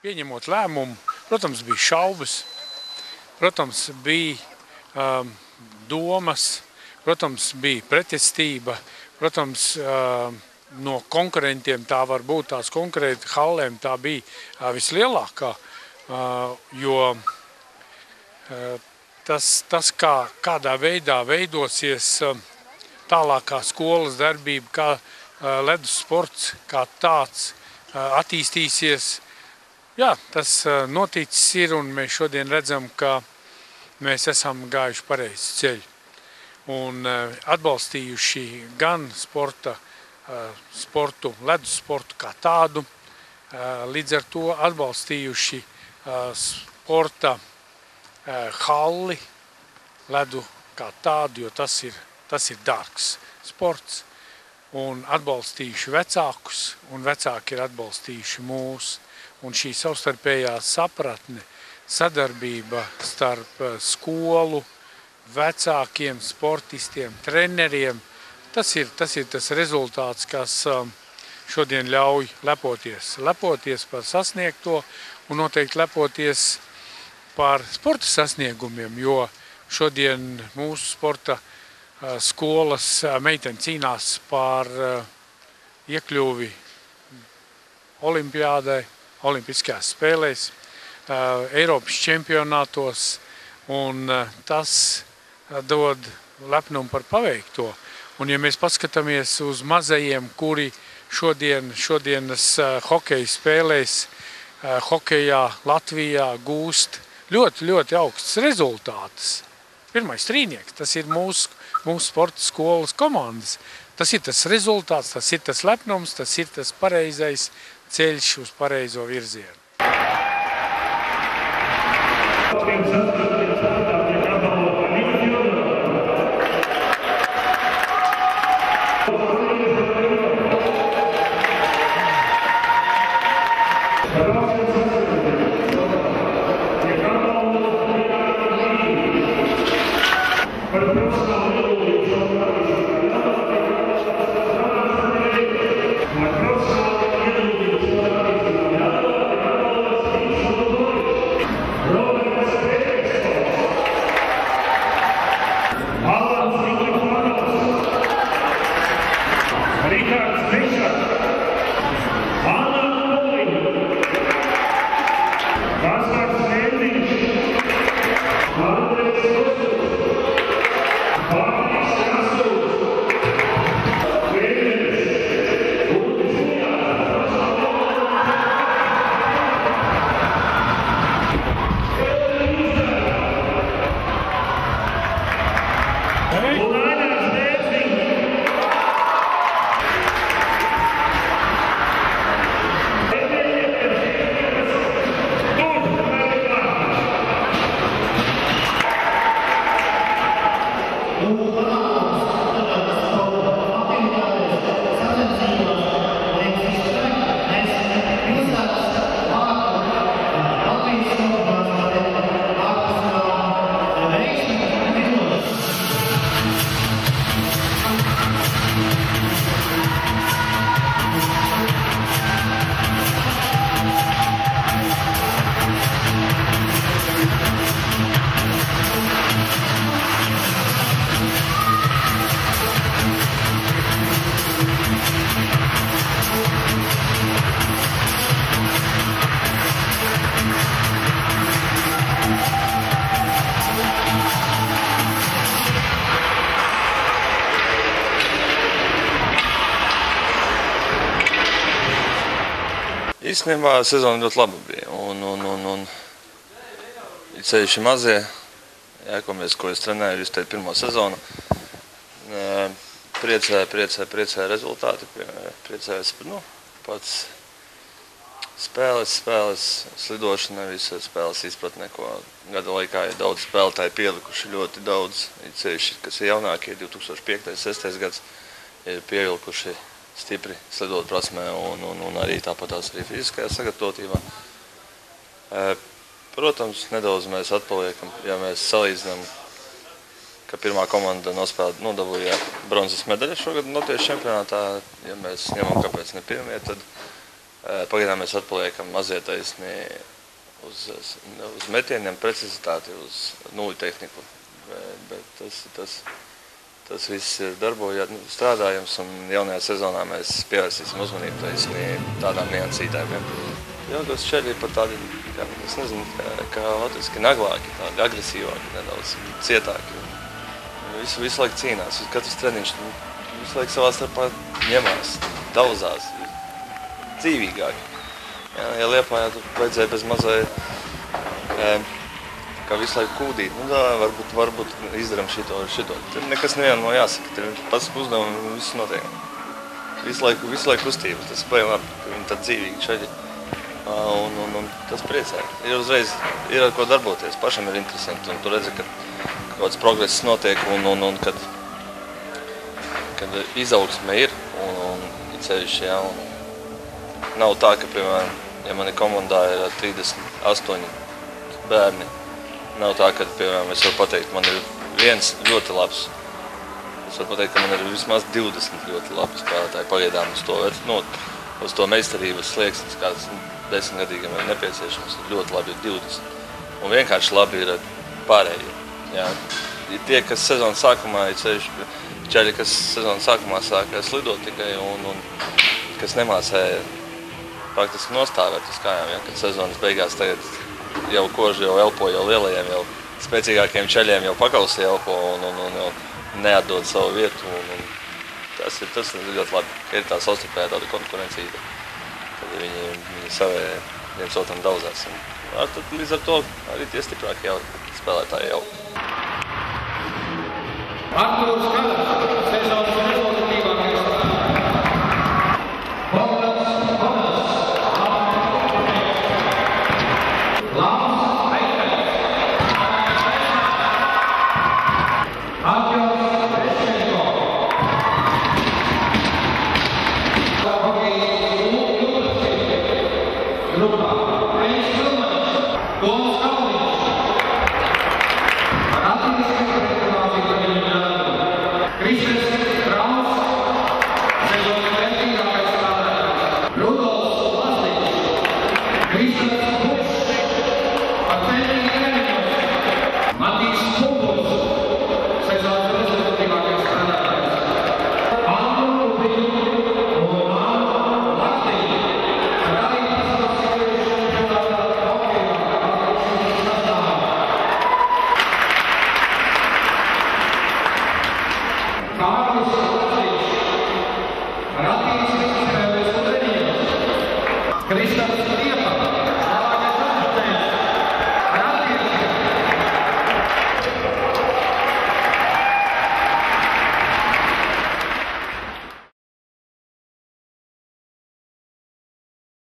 pieņemot lēmumu, protams, bija šaubas, protams, bija domas, protams, bija pretestība, protams, no konkurentiem tā var būt, tās konkurēta hallēm tā bija vislielākā, jo tas kādā veidā veidosies tālākā skolas darbība, kā ledus sports, kā tāds attīstīsies. Jā, tas noticis ir, un mēs šodien redzam, ka mēs esam gājuši pareizi ceļu un atbalstījuši gan sportu, ledus sportu kā tādu, līdz ar to atbalstījuši sporta halli, ledu kā tādu, jo tas ir dārgs sports, un atbalstījuši vecākus, un vecāki ir atbalstījuši mūs. Un šī savstarpējā sapratne, sadarbība starp skolu, vecākiem, sportistiem, treneriem, tas ir tas rezultāts, kas šodien ļauj lepoties. Lepoties par sasniegto un noteikti lepoties par sporta sasniegumiem, jo šodien mūsu sporta skolas meiteni cīnās par iekļuvi olimpiādai, olimpiskajās spēlēs, Eiropas čempionātos, un tas dod lepnumu par paveikto. Un ja mēs paskatāmies uz mazajiem, kuri šodienas hokeja spēlēs, hokejā Latvijā gūst ļoti, ļoti augsts rezultātus. Pirmais trīnieks, tas ir mūsu sporta skolas komandas. Tas ir tas rezultāts, tas ir tas lepnums, tas ir tas pareizais ceļš uz pareizo virzienu. Īstenībā sezona ļoti laba bija, un ceļši mazie, ko es trenēju, jūs teikt, pirmo sezonu. Priecēja rezultāti, priecējas pats spēles, slidošana, visas spēles izpratnē, ko gada laikā ir daudz spēlētāji pielikuši, ļoti daudz. Ceļši, kas ir jaunākie, 2005. 2006. gads, ir pievilkuši stipri slidot prasmē un arī tāpatās arī fiziskajā sagatavotībā. Protams, nedaudz mēs atpaliekam, ja mēs salīdzinām, ka pirmā komanda nodabūja bronzas medaļu šogad Latvijas čempionātā. Ja mēs ņemam, kāpēc ne pirmie, tad Pagaidām mēs atpaliekam mazie taisni uz metieniem, precizitāti, uz nulli tehniku. Bet tas viss ir strādājams, un jaunajā sezonā mēs pievērsīsim uzmanību taisni tādām niansītēm. Jaungos čeļi ir pat tādi, es nezinu, kā latviski, naglāki, tādi agresīvāki, nedaudz cietāki. Visu laiku cīnās, katrs treniņš visu laiku savā starpā ņemās, daudzās, dzīvīgāki. Ja Liepājā tu vajadzēja bez mazai, kā visu laiku kūdīt, nu tā, varbūt izdaram šito. Tur nekas nevienam nav jāsaka, tur pats uzdevumi, viss notiek. Visu laiku kustība, tas baigi labi, ka viņi tad dzīvīgi čeļi. Un tas priecē. Ir ar ko darboties, pašam ir interesanti, un tu redzi, ka kaut kāds progress notiek, un kad izaugsme ir, un ceļš, jā, un nav tā, ka, piemēram, ja mani komandā ir 38 bērni, nav tā, ka, piemēram, es varu pateikt, man ir viens ļoti labs. Es varu pateikt, ka man ir vismaz 20 ļoti labi spēlētāji pagaidām uz to meistarības slieksnis, kāds 10-gadīgam ir nepieciešams, ir ļoti labi ir 20. Un vienkārši labi ir pārējie. Jā. Ir tie, kas sezonas sākumā ir čeļi, kas sezonas sākumā sāka slidot tikai un kas nemācēja praktiski nostāvēt uz kājām, ja, kad sezonas beigās tagad jau koži jau elpo, jau lielajiem, jau spēcīgākiem čeļiem jau pakalsi elpo un jau neatdod savu vietu. Tas ir ļoti labi, ka ir tā savstarpējā tāda konkurencība, kad viņi savējie viens otram daudzās. Tad līdz ar to arī tie stiprākie spēlētāji jau. Artūrs Kalas, sezonas rezultatīvākais Kristaps